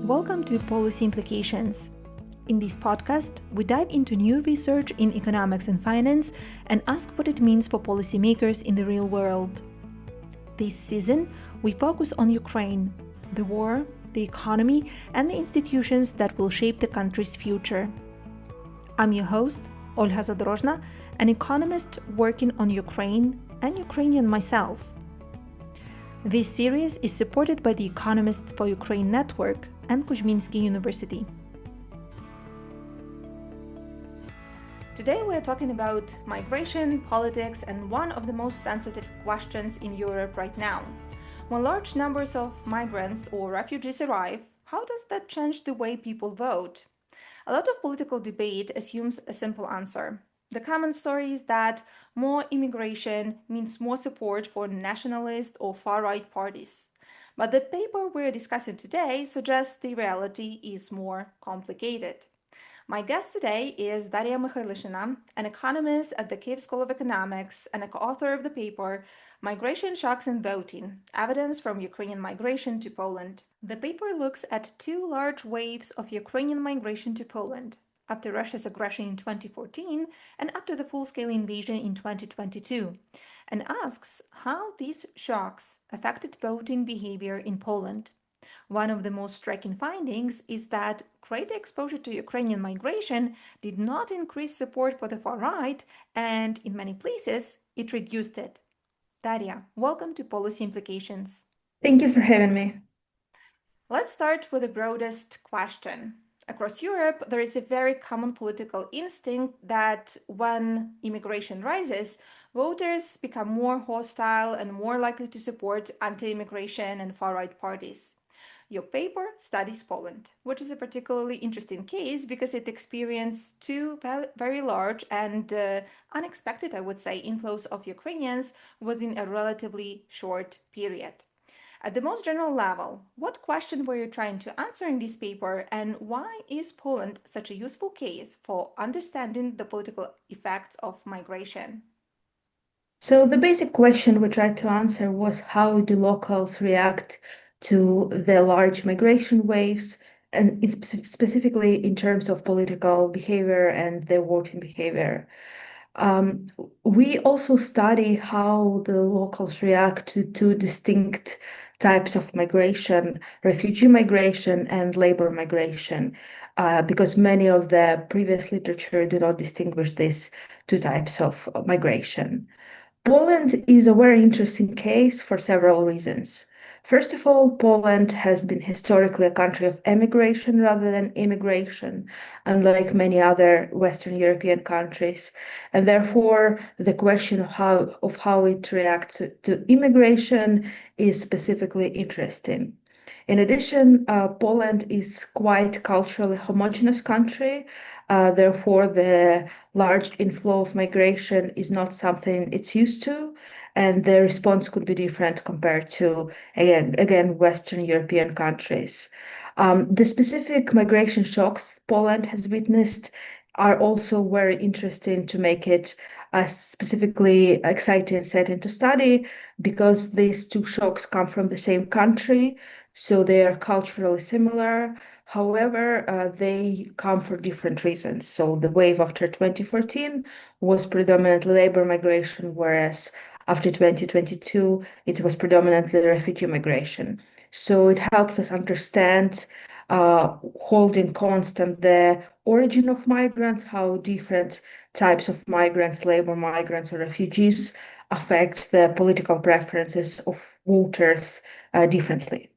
Welcome to Policy Implications. In this podcast, we dive into new research in economics and finance and ask what it means for policymakers in the real world. This season, we focus on Ukraine, the war, the economy, and the institutions that will shape the country's future. I'm your host, Olha Zadorozhna, an economist working on Ukraine and Ukrainian myself. This series is supported by the Economists for Ukraine Network and Kozminski University. Today we are talking about migration, politics, and one of the most sensitive questions in Europe right now. When large numbers of migrants or refugees arrive, how does that change the way people vote? A lot of political debate assumes a simple answer. The common story is that more immigration means more support for nationalist or far-right parties. But the paper we're discussing today suggests the reality is more complicated. My guest today is Dariia Mykhailyshyna, an economist at the Kyiv School of Economics and a co-author of the paper Migration Shocks in Voting: Evidence from Ukrainian Migration to Poland. The paper looks at two large waves of Ukrainian migration to Poland, after Russia's aggression in 2014 and after the full-scale invasion in 2022, and asks how these shocks affected voting behavior in Poland. One of the most striking findings is that greater exposure to Ukrainian migration did not increase support for the far right, and in many places, it reduced it. Dariia, welcome to Policy Implications. Thank you for having me. Let's start with the broadest question. Across Europe, there is a very common political instinct that when immigration rises, voters become more hostile and more likely to support anti-immigration and far-right parties. Your paper studies Poland, which is a particularly interesting case because it experienced two very large and unexpected, I would say, inflows of Ukrainians within a relatively short period. At the most general level, what question were you trying to answer in this paper, and why is Poland such a useful case for understanding the political effects of migration? So the basic question we tried to answer was how do locals react to the large migration waves, and specifically in terms of political behavior and their voting behavior. Um, we also study how the locals react to two distinct types of migration: refugee migration and labor migration, because many of the previous literature do not distinguish these two types of migration. Poland is a very interesting case for several reasons. First of all, Poland has been historically a country of emigration rather than immigration, unlike many other Western European countries. And therefore, the question of how it reacts to immigration is specifically interesting. In addition, Poland is quite culturally homogeneous country. Therefore, the large inflow of migration is not something it's used to, and the response could be different compared to, again, Western European countries. The specific migration shocks Poland has witnessed are also very interesting to make it a specifically exciting setting to study, because these two shocks come from the same country, so they are culturally similar. However, they come for different reasons. So the wave after 2014 was predominantly labor migration, whereas after 2022, it was predominantly refugee migration. So it helps us understand, holding constant the origin of migrants, how different types of migrants, labor migrants or refugees, affect the political preferences of voters differently.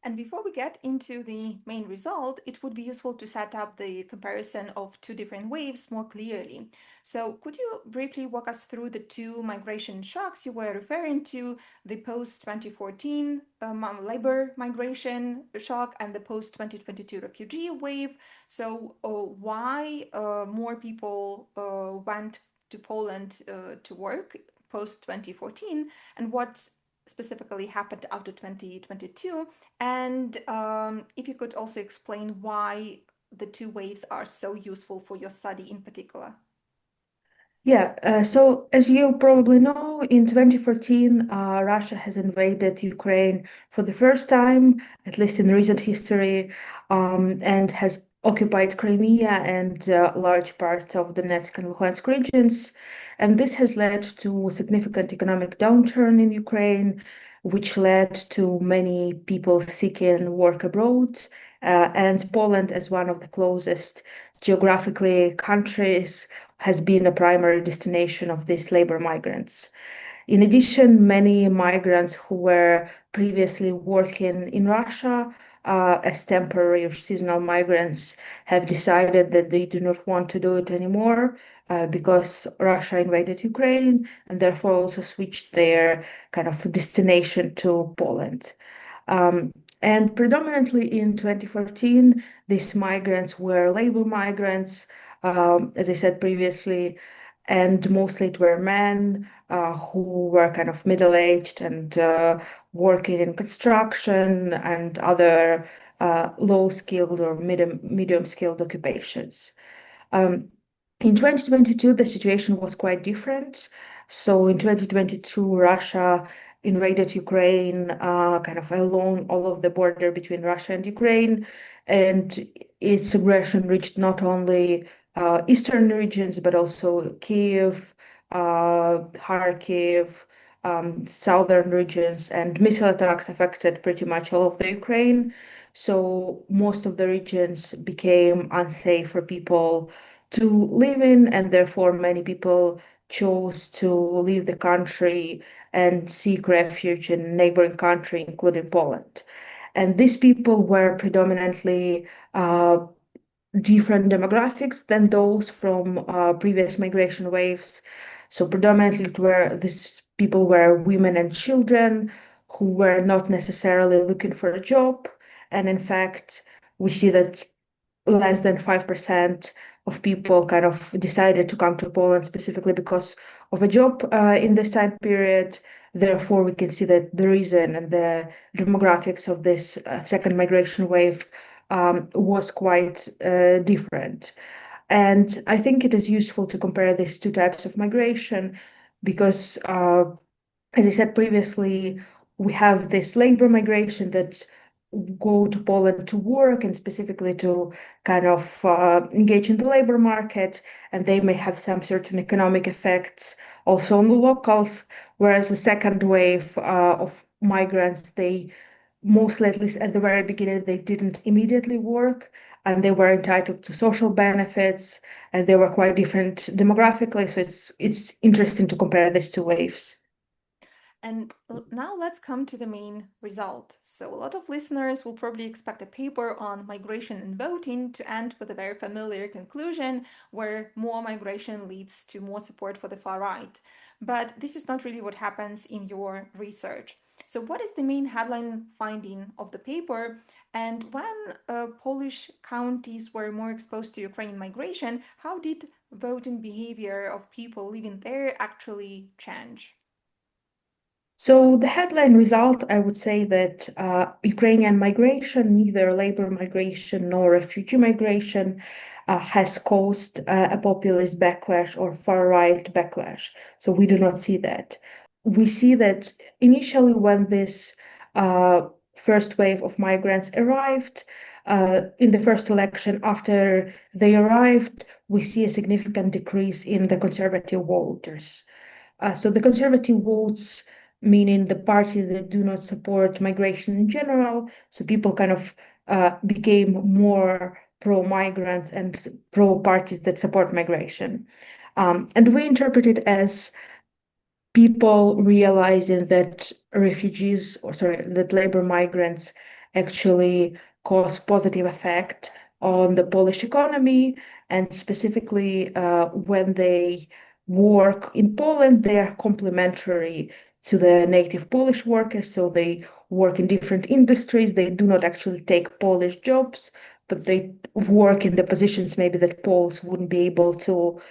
And before we get into the main result, it would be useful to set up the comparison of two different waves more clearly. So could you briefly walk us through the two migration shocks you were referring to, the post-2014 labor migration shock and the post-2022 refugee wave? So why more people went to Poland to work post-2014, and what specifically happened after 2022, and if you could also explain why the two waves are so useful for your study in particular. Yeah, so as you probably know, in 2014, Russia has invaded Ukraine for the first time, at least in recent history, and has occupied Crimea and large parts of Donetsk and Luhansk regions. And this has led to a significant economic downturn in Ukraine, which led to many people seeking work abroad. And Poland, as one of the closest geographically countries, has been a primary destination of these labor migrants. In addition, many migrants who were previously working in Russia as temporary or seasonal migrants have decided that they do not want to do it anymore because Russia invaded Ukraine and therefore also switched their kind of destination to Poland. Um, and predominantly in 2014, these migrants were labor migrants, as I said previously, and mostly it were men who were kind of middle-aged and working in construction and other low-skilled or medium-skilled occupations. Um, in 2022, the situation was quite different. So in 2022, Russia invaded Ukraine, kind of along all of the border between Russia and Ukraine, and its aggression reached not only eastern regions but also Kyiv, Kharkiv, southern regions, and missile attacks affected pretty much all of the Ukraine. So most of the regions became unsafe for people to live in, and therefore many people chose to leave the country and seek refuge in neighboring country, including Poland. And these people were predominantly different demographics than those from previous migration waves. So predominantly it were these people were women and children who were not necessarily looking for a job. And in fact, we see that less than 5% of people kind of decided to come to Poland specifically because of a job in this time period. Therefore, we can see that the reason and the demographics of this second migration wave was quite different. And I think it is useful to compare these two types of migration because as I said previously, we have this labor migration that go to Poland to work and specifically to kind of engage in the labor market, and they may have some certain economic effects also on the locals. Whereas the second wave of migrants, they mostly, at least at the very beginning, they didn't immediately work and they were entitled to social benefits and they were quite different demographically. So it's interesting to compare these two waves. And now let's come to the main result. So, a lot of listeners will probably expect a paper on migration and voting to end with a very familiar conclusion where more migration leads to more support for the far right. But this is not really what happens in your research. So, what is the main headline finding of the paper? And when Polish counties were more exposed to Ukrainian migration, how did voting behavior of people living there actually change? So the headline result, I would say that Ukrainian migration, neither labor migration nor refugee migration, has caused a populist backlash or far-right backlash. So we do not see that. We see that initially when this first wave of migrants arrived, in the first election after they arrived, we see a significant decrease in the conservative voters. So the conservative votes, meaning the parties that do not support migration in general, so people kind of became more pro-migrants and pro-parties that support migration. And we interpret it as people realizing that refugees, or sorry, that labor migrants actually cause positive effect on the Polish economy, and specifically when they work in Poland, they are complementary to the native Polish workers. So they work in different industries. They do not actually take Polish jobs, but they work in the positions maybe that Poles wouldn't be able to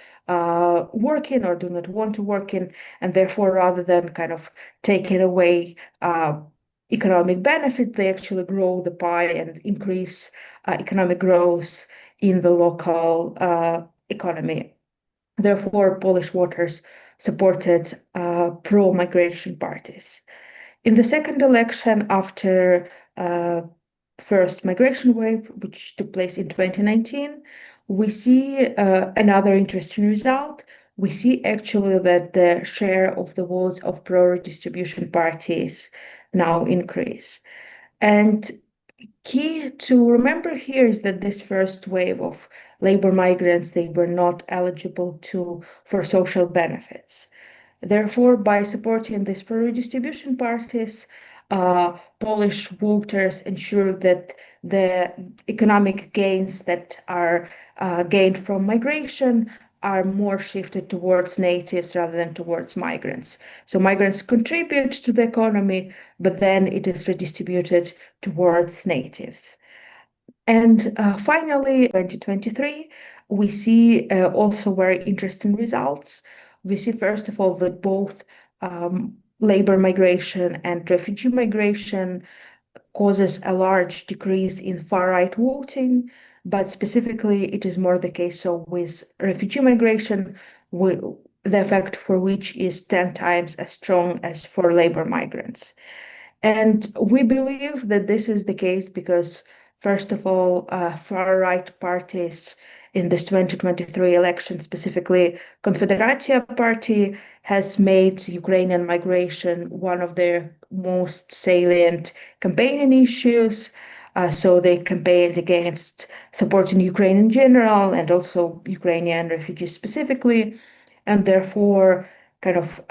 work in or do not want to work in. And therefore, rather than kind of taking away economic benefit, they actually grow the pie and increase economic growth in the local economy. Therefore, Polish voters supported pro-migration parties. In the second election after uh, first migration wave, which took place in 2019, we see another interesting result. We see actually that the share of the votes of pro-redistribution parties now increase. And key to remember here is that this first wave of labor migrants, they were not eligible for social benefits. Therefore, by supporting these pro-redistribution parties, Polish voters ensure that the economic gains that are gained from migration are more shifted towards natives rather than towards migrants. So migrants contribute to the economy, but then it is redistributed towards natives. And finally, 2023, we see also very interesting results. We see, first of all, that both labor migration and refugee migration causes a large decrease in far-right voting, but specifically it is more the case so with refugee migration, the effect for which is 10 times as strong as for labor migrants. And we believe that this is the case because, first of all, far-right parties in this 2023 election, specifically Confederatia Party, has made Ukrainian migration one of their most salient campaigning issues. So they campaigned against supporting Ukraine in general and also Ukrainian refugees specifically, and therefore, kind of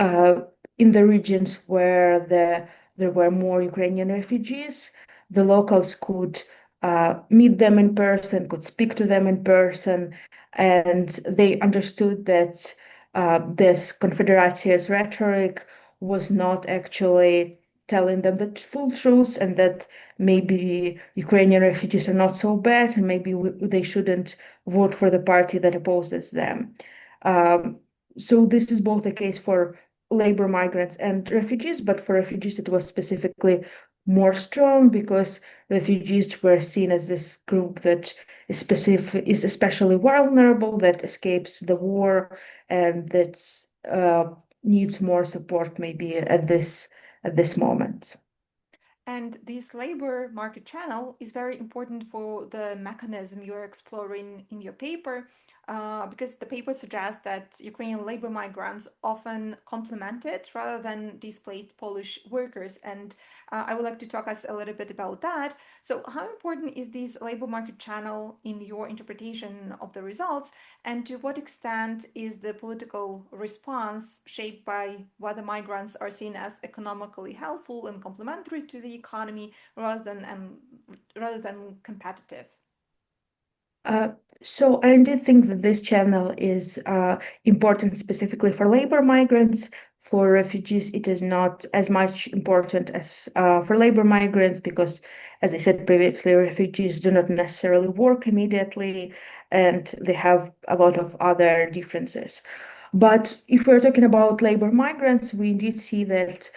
in the regions where there were more Ukrainian refugees, the locals could meet them in person, could speak to them in person, and they understood that this Confederatia's rhetoric was not actually telling them the full truth and that maybe Ukrainian refugees are not so bad and maybe they shouldn't vote for the party that opposes them. Um, so this is both the case for labor migrants and refugees, but for refugees it was specifically more strong because refugees were seen as this group that is especially vulnerable, that escapes the war, and that needs more support maybe at this moment. And this labor market channel is very important for the mechanism you're exploring in your paper, because the paper suggests that Ukrainian labor migrants often complemented rather than displaced Polish workers. And I would like to talk us a little bit about that. So, how important is this labor market channel in your interpretation of the results? And to what extent is the political response shaped by whether migrants are seen as economically helpful and complementary to the economy rather than competitive? Uh, so I indeed think that this channel is important specifically for labor migrants. For refugees, it is not as much important as for labor migrants because, as I said previously, refugees do not necessarily work immediately and they have a lot of other differences. But if we're talking about labor migrants, we indeed see that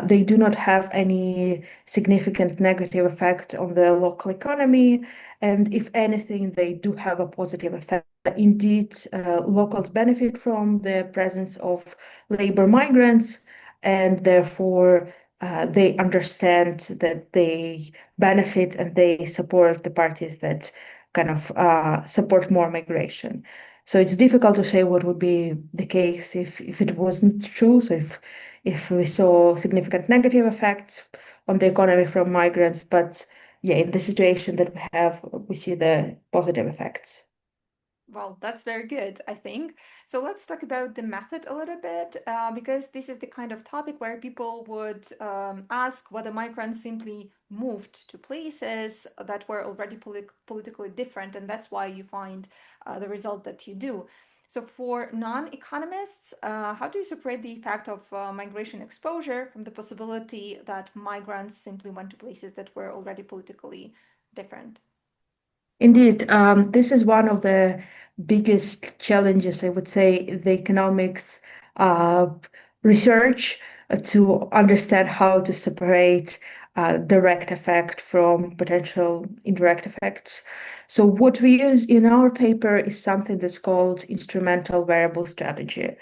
they do not have any significant negative effect on the local economy. And if anything, they do have a positive effect. Indeed, locals benefit from the presence of labor migrants, and therefore they understand that they benefit and they support the parties that kind of support more migration. So it's difficult to say what would be the case if it wasn't true. So if we saw significant negative effects on the economy from migrants, but yeah, in the situation that we have, we see the positive effects. Well, that's very good, I think. So let's talk about the method a little bit, because this is the kind of topic where people would ask whether migrants simply moved to places that were already politically different, and that's why you find the result that you do. So, for non-economists, how do you separate the effect of migration exposure from the possibility that migrants simply went to places that were already politically different? Indeed, this is one of the biggest challenges, I would say, the economics uh, research to understand how to separate direct effect from potential indirect effects. So what we use in our paper is something that's called instrumental variable strategy.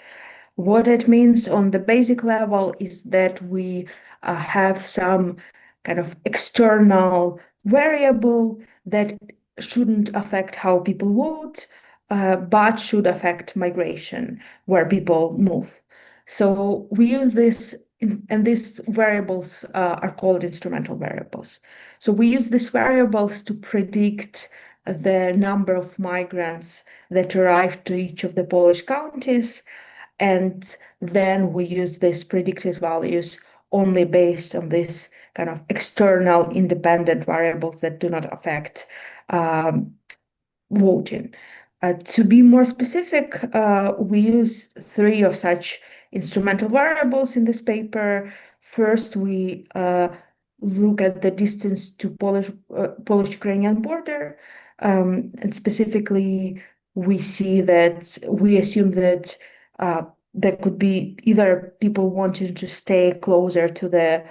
What it means on the basic level is that we have some kind of external variable that shouldn't affect how people vote, but should affect migration, where people move. So we use this, and these variables are called instrumental variables. So we use these variables to predict the number of migrants that arrive to each of the Polish counties, and then we use these predicted values only based on this kind of external independent variables that do not affect um, voting. To be more specific, we use three of such instrumental variables in this paper. First, we look at the distance to Polish-Ukrainian border, and specifically, we assume that there could be either people wanting to stay closer to the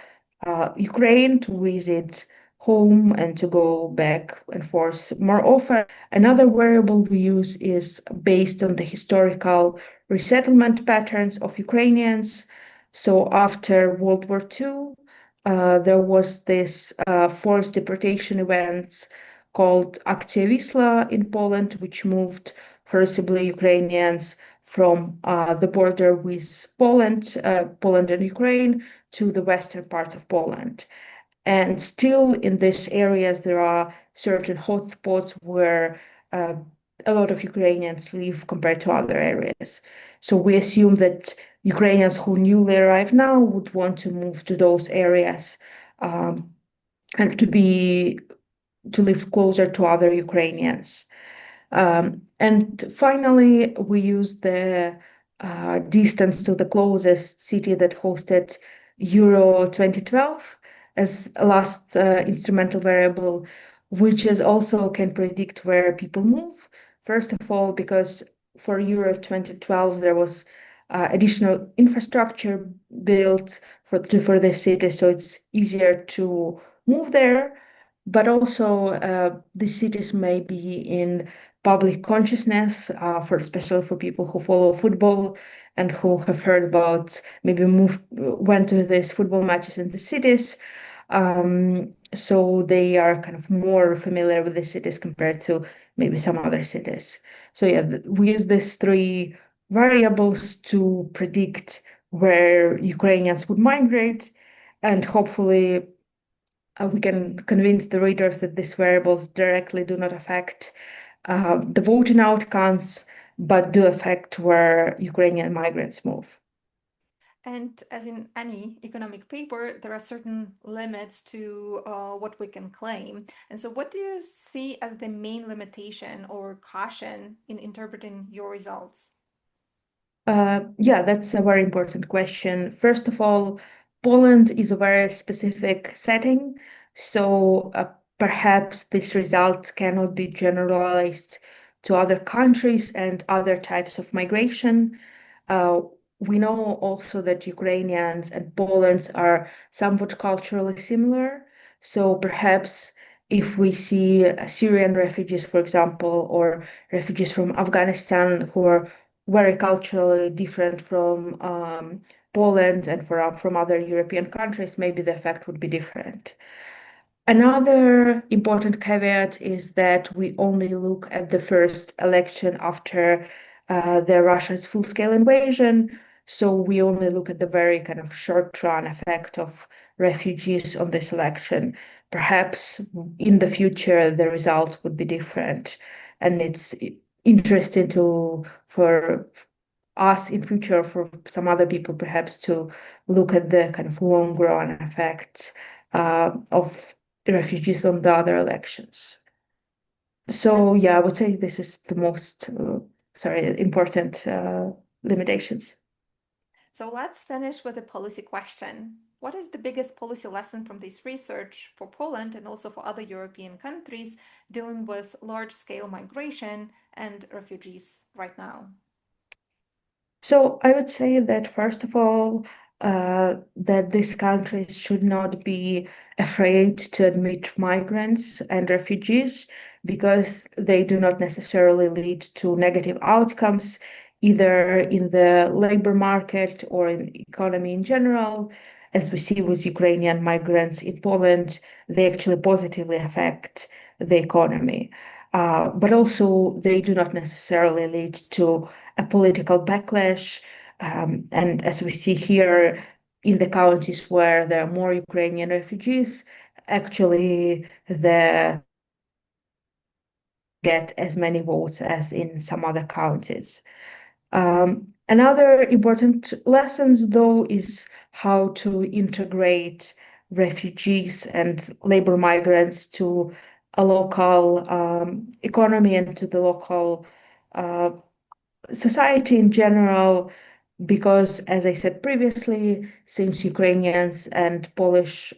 Ukraine to visit home and to go back and forth more often. Another variable we use is based on the historical resettlement patterns of Ukrainians. So after World War II, there was this forced deportation events called Akcja Wisła in Poland, which moved forcibly Ukrainians from the border with Poland and Ukraine to the western part of Poland. And still in these areas, there are certain hotspots where uh, a lot of Ukrainians live compared to other areas. So we assume that Ukrainians who newly arrive now would want to move to those areas um, and to live closer to other Ukrainians. And finally, we use the distance to the closest city that hosted Euro 2012 as a last instrumental variable, which is also can predict where people move. First of all, because for Euro 2012, there was additional infrastructure built for the city, so it's easier to move there. But also, the cities may be in public consciousness, for especially for people who follow football and who have heard about maybe went to these football matches in the cities. So they are kind of more familiar with the cities compared to maybe some other cities. So yeah, we use these three variables to predict where Ukrainians would migrate, and hopefully we can convince the readers that these variables directly do not affect the voting outcomes, but do affect where Ukrainian migrants move. And as in any economic paper, there are certain limits to what we can claim. And so, what do you see as the main limitation or caution in interpreting your results? Yeah, that's a very important question. First of all, Poland is a very specific setting, so perhaps this result cannot be generalized to other countries and other types of migration. Uh, we know also that Ukrainians and Poland are somewhat culturally similar, so perhaps if we see Syrian refugees, for example, or refugees from Afghanistan who are very culturally different from Poland and from other European countries, maybe the effect would be different. Another important caveat is that we only look at the first election after the Russia's full-scale invasion. So we only look at the very kind of short-run effect of refugees on this election. Perhaps in the future, the result would be different. And it's interesting for us in future, for some other people perhaps, to look at the kind of long run effects of refugees on the other elections. So yeah, I would say this is the most important limitations. So, let's finish with a policy question. What is the biggest policy lesson from this research for Poland and also for other European countries dealing with large scale migration and refugees right now? So I would say that first of all, that these countries should not be afraid to admit migrants and refugees because they do not necessarily lead to negative outcomes, either in the labor market or in the economy in general. As we see with Ukrainian migrants in Poland, they actually positively affect the economy. But also, they do not necessarily lead to a political backlash. And as we see here in the counties where there are more Ukrainian refugees, actually the get as many votes as in some other counties. Another important lesson, though, is how to integrate refugees and labor migrants to a local economy and to the local uh, society in general, because, as I said previously, since Ukrainians and Polish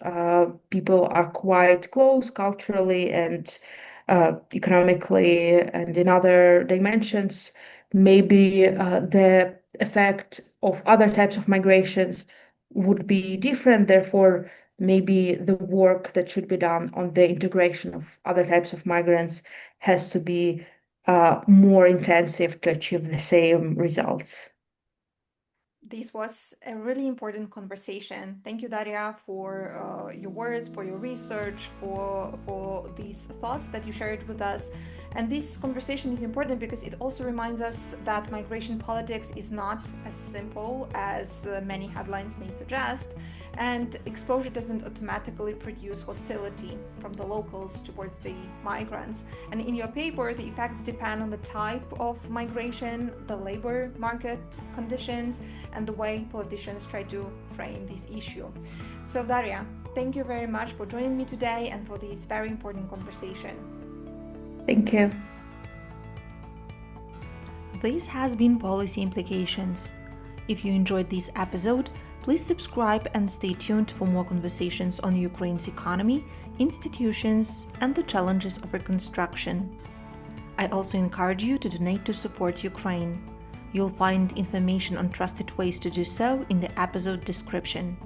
people are quite close culturally and economically and in other dimensions, maybe the effect of other types of migrations would be different. Therefore, maybe the work that should be done on the integration of other types of migrants has to be more intensive to achieve the same results. This was a really important conversation. Thank you, Daria, for your words, for your research, for these thoughts that you shared with us. And this conversation is important because it also reminds us that migration politics is not as simple as many headlines may suggest, and exposure doesn't automatically produce hostility from the locals towards the migrants. And in your paper, the effects depend on the type of migration, the labor market conditions, and the way politicians try to frame this issue. So, Daria, thank you very much for joining me today and for this very important conversation. Thank you. This has been Policy Implications. If you enjoyed this episode, please subscribe and stay tuned for more conversations on Ukraine's economy, institutions, and the challenges of reconstruction. I also encourage you to donate to support Ukraine. You'll find information on trusted ways to do so in the episode description.